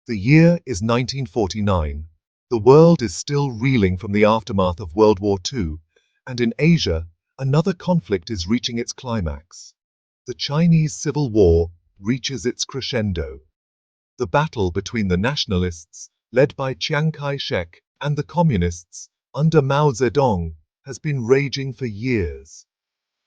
The year is 1949. The world is still reeling from the aftermath of World War II, and in Asia, another conflict is reaching its climax. The Chinese Civil War reaches its crescendo. The battle between the nationalists, led by Chiang Kai-shek, and the communists, under Mao Zedong, has been raging for years.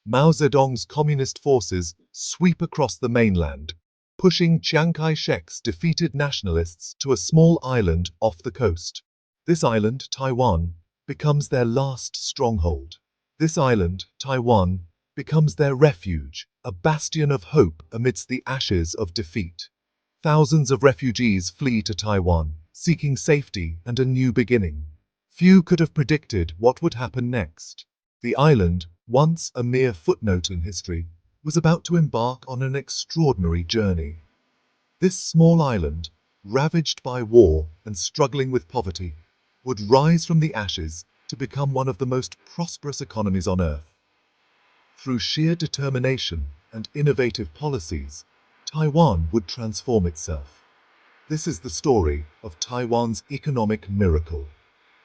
Mao Zedong's communist forces sweep across the mainland, pushing Chiang Kai-shek's defeated nationalists to a small island off the coast. This island, Taiwan, becomes their last stronghold. This island, Taiwan, becomes their refuge, a bastion of hope amidst the ashes of defeat. Thousands of refugees flee to Taiwan, seeking safety and a new beginning. Few could have predicted what would happen next. The island, once a mere footnote in history, was about to embark on an extraordinary journey. This small island, ravaged by war and struggling with poverty, would rise from the ashes to become one of the most prosperous economies on Earth. Through sheer determination and innovative policies, Taiwan would transform itself. This is the story of Taiwan's economic miracle,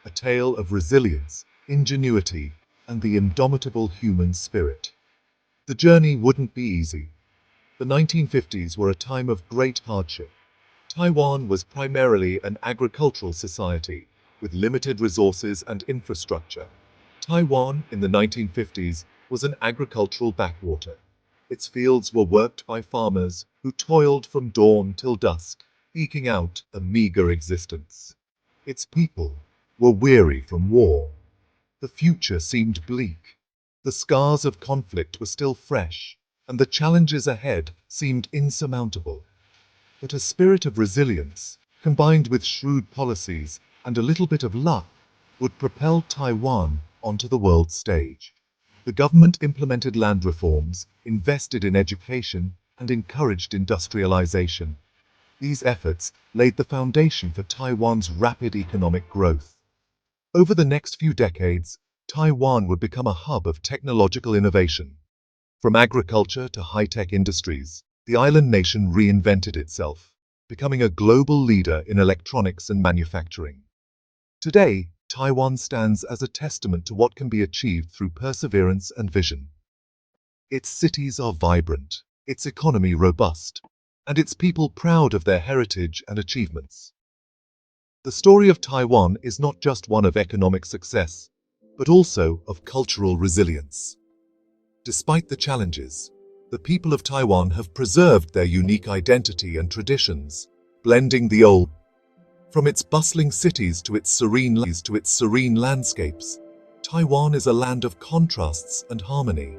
a tale of resilience, ingenuity, and the indomitable human spirit. The journey wouldn't be easy. The 1950s were a time of great hardship. Taiwan was primarily an agricultural society, with limited resources and infrastructure. Taiwan, in the 1950s, was an agricultural backwater. Its fields were worked by farmers who toiled from dawn till dusk, eking out a meager existence. Its people were weary from war. The future seemed bleak. The scars of conflict were still fresh, and the challenges ahead seemed insurmountable. But a spirit of resilience, combined with shrewd policies and a little bit of luck, would propel Taiwan onto the world stage. The government implemented land reforms, invested in education, and encouraged industrialization. These efforts laid the foundation for Taiwan's rapid economic growth. Over the next few decades, Taiwan would become a hub of technological innovation. From agriculture to high-tech industries, the island nation reinvented itself, becoming a global leader in electronics and manufacturing. Today, Taiwan stands as a testament to what can be achieved through perseverance and vision. Its cities are vibrant, its economy robust, and its people proud of their heritage and achievements. The story of Taiwan is not just one of economic success, but also of cultural resilience. Despite the challenges, the people of Taiwan have preserved their unique identity and traditions, blending the old. From its bustling cities to its serene landscapes, Taiwan is a land of contrasts and harmony.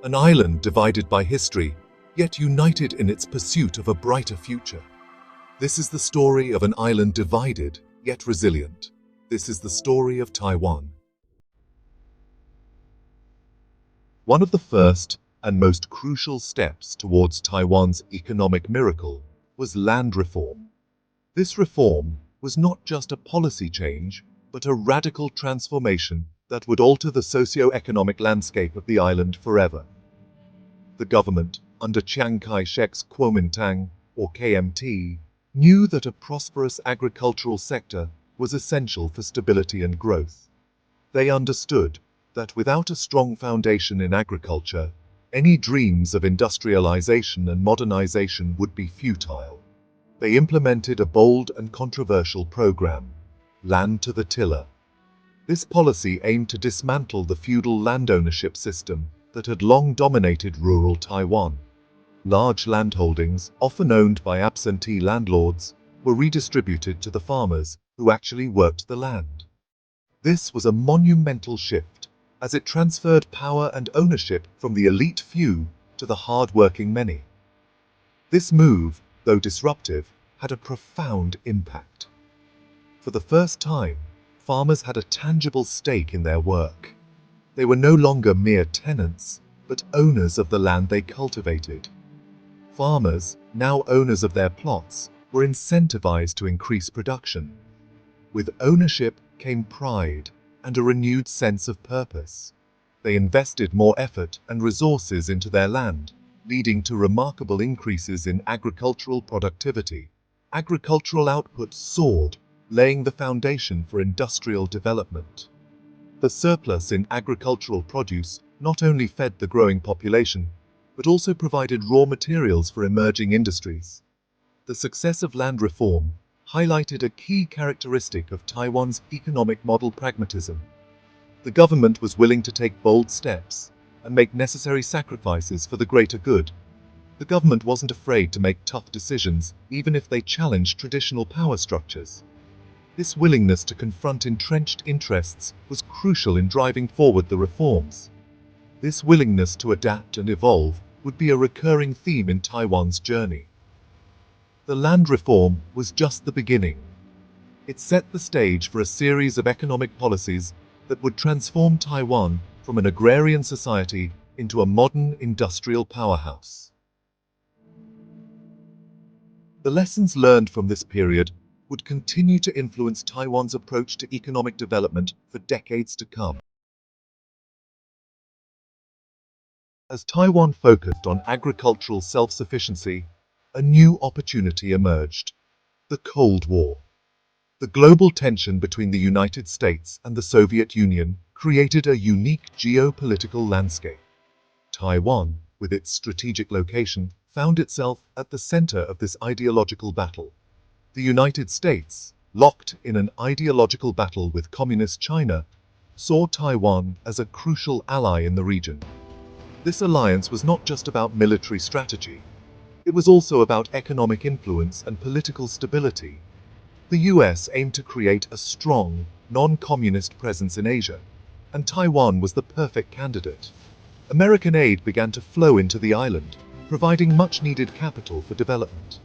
An island divided by history, yet united in its pursuit of a brighter future. This is the story of an island divided, yet resilient. This is the story of Taiwan. One of the first and most crucial steps towards Taiwan's economic miracle was land reform. This reform was not just a policy change, but a radical transformation that would alter the socio-economic landscape of the island forever. The government, under Chiang Kai-shek's Kuomintang, or KMT, knew that a prosperous agricultural sector was essential for stability and growth. They understood that without a strong foundation in agriculture, any dreams of industrialization and modernization would be futile. They implemented a bold and controversial program, Land to the Tiller. This policy aimed to dismantle the feudal land ownership system that had long dominated rural Taiwan. Large landholdings, often owned by absentee landlords, were redistributed to the farmers who actually worked the land. This was a monumental shift, as it transferred power and ownership from the elite few to the hard-working many. This move, though disruptive, had a profound impact. For the first time, farmers had a tangible stake in their work. They were no longer mere tenants, but owners of the land they cultivated. Farmers, now owners of their plots, were incentivized to increase production. With ownership came pride and a renewed sense of purpose. They invested more effort and resources into their land, leading to remarkable increases in agricultural productivity. agricultural output soared, laying the foundation for industrial development. The surplus in agricultural produce not only fed the growing population, but also provided raw materials for emerging industries. The success of land reform highlighted a key characteristic of Taiwan's economic model: pragmatism. The government was willing to take bold steps and make necessary sacrifices for the greater good. The government wasn't afraid to make tough decisions, even if they challenged traditional power structures. This willingness to confront entrenched interests was crucial in driving forward the reforms. This willingness to adapt and evolve would be a recurring theme in Taiwan's journey. The land reform was just the beginning. It set the stage for a series of economic policies that would transform Taiwan from an agrarian society into a modern industrial powerhouse. The lessons learned from this period would continue to influence Taiwan's approach to economic development for decades to come. As Taiwan focused on agricultural self-sufficiency, a new opportunity emerged: the Cold War. The global tension between the United States and the Soviet Union created a unique geopolitical landscape. Taiwan, with its strategic location, found itself at the center of this ideological battle. The United States, locked in an ideological battle with Communist China, saw Taiwan as a crucial ally in the region. This alliance was not just about military strategy. It was also about economic influence and political stability. The US aimed to create a strong, non-communist presence in Asia, and Taiwan was the perfect candidate. American aid began to flow into the island, providing much-needed capital for development.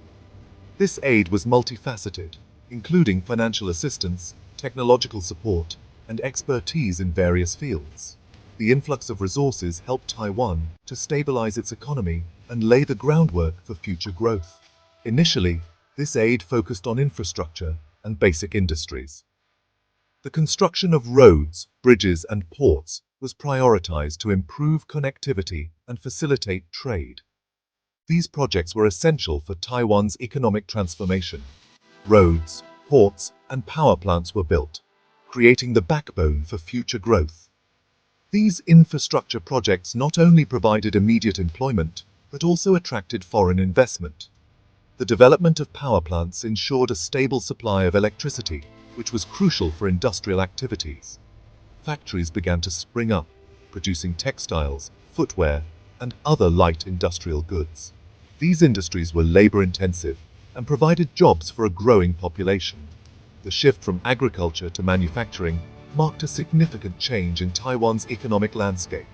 This aid was multifaceted, including financial assistance, technological support, and expertise in various fields. The influx of resources helped Taiwan to stabilize its economy and lay the groundwork for future growth. Initially, this aid focused on infrastructure and basic industries. The construction of roads, bridges, and ports was prioritized to improve connectivity and facilitate trade. These projects were essential for Taiwan's economic transformation. Roads, ports, and power plants were built, creating the backbone for future growth. These infrastructure projects not only provided immediate employment, but also attracted foreign investment. The development of power plants ensured a stable supply of electricity, which was crucial for industrial activities. Factories began to spring up, producing textiles, footwear, and other light industrial goods. These industries were labor-intensive and provided jobs for a growing population. The shift from agriculture to manufacturing marked a significant change in Taiwan's economic landscape.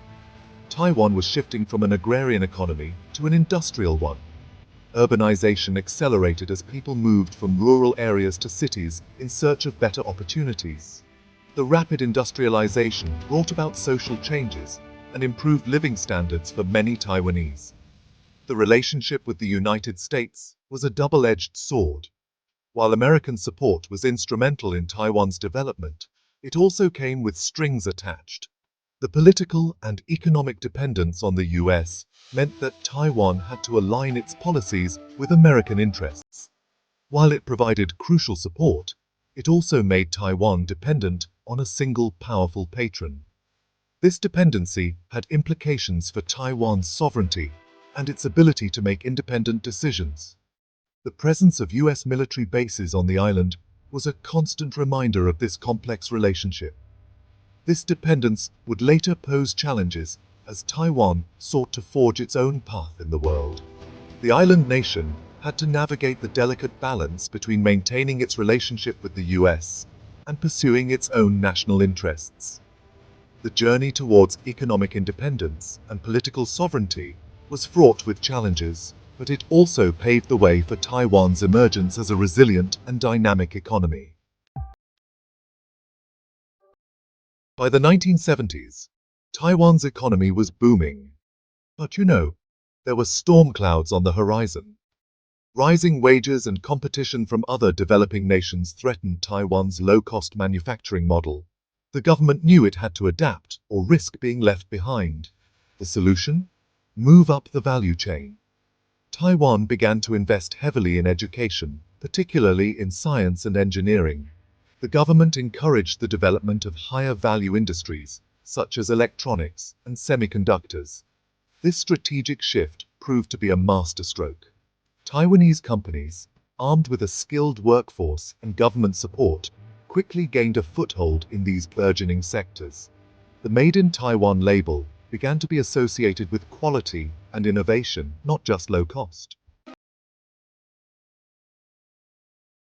Taiwan was shifting from an agrarian economy to an industrial one. Urbanization accelerated as people moved from rural areas to cities in search of better opportunities. The rapid industrialization brought about social changes and improved living standards for many Taiwanese. The relationship with the United States was a double-edged sword. While American support was instrumental in Taiwan's development, it also came with strings attached. The political and economic dependence on the US meant that Taiwan had to align its policies with American interests. While it provided crucial support, it also made Taiwan dependent on a single powerful patron. This dependency had implications for Taiwan's sovereignty and its ability to make independent decisions. The presence of US military bases on the island was a constant reminder of this complex relationship. This dependence would later pose challenges as Taiwan sought to forge its own path in the world. The island nation had to navigate the delicate balance between maintaining its relationship with the US and pursuing its own national interests. The journey towards economic independence and political sovereignty was fraught with challenges, but it also paved the way for Taiwan's emergence as a resilient and dynamic economy. By the 1970s, Taiwan's economy was booming. But there were storm clouds on the horizon. Rising wages and competition from other developing nations threatened Taiwan's low-cost manufacturing model. The government knew it had to adapt or risk being left behind. The solution? Move up the value chain. Taiwan began to invest heavily in education, particularly in science and engineering. The government encouraged the development of higher value industries, such as electronics and semiconductors. This strategic shift proved to be a masterstroke. Taiwanese companies, armed with a skilled workforce and government support, quickly gained a foothold in these burgeoning sectors. The Made in Taiwan label began to be associated with quality and innovation, not just low cost.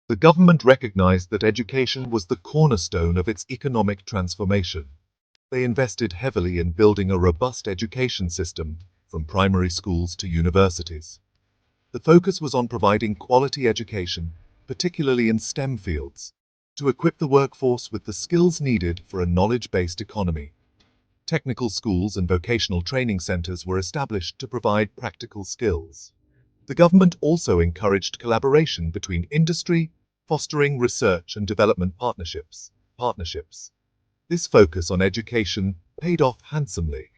The government recognized that education was the cornerstone of its economic transformation. They invested heavily in building a robust education system, from primary schools to universities. The focus was on providing quality education, particularly in STEM fields, to equip the workforce with the skills needed for a knowledge-based economy. Technical schools and vocational training centers were established to provide practical skills. The government also encouraged collaboration between industry, fostering research and development partnerships. This focus on education paid off handsomely.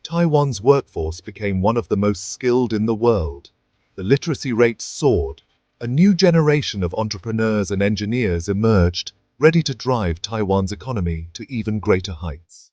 Taiwan's workforce became one of the most skilled in the world. The literacy rate soared. A new generation of entrepreneurs and engineers emerged, ready to drive Taiwan's economy to even greater heights.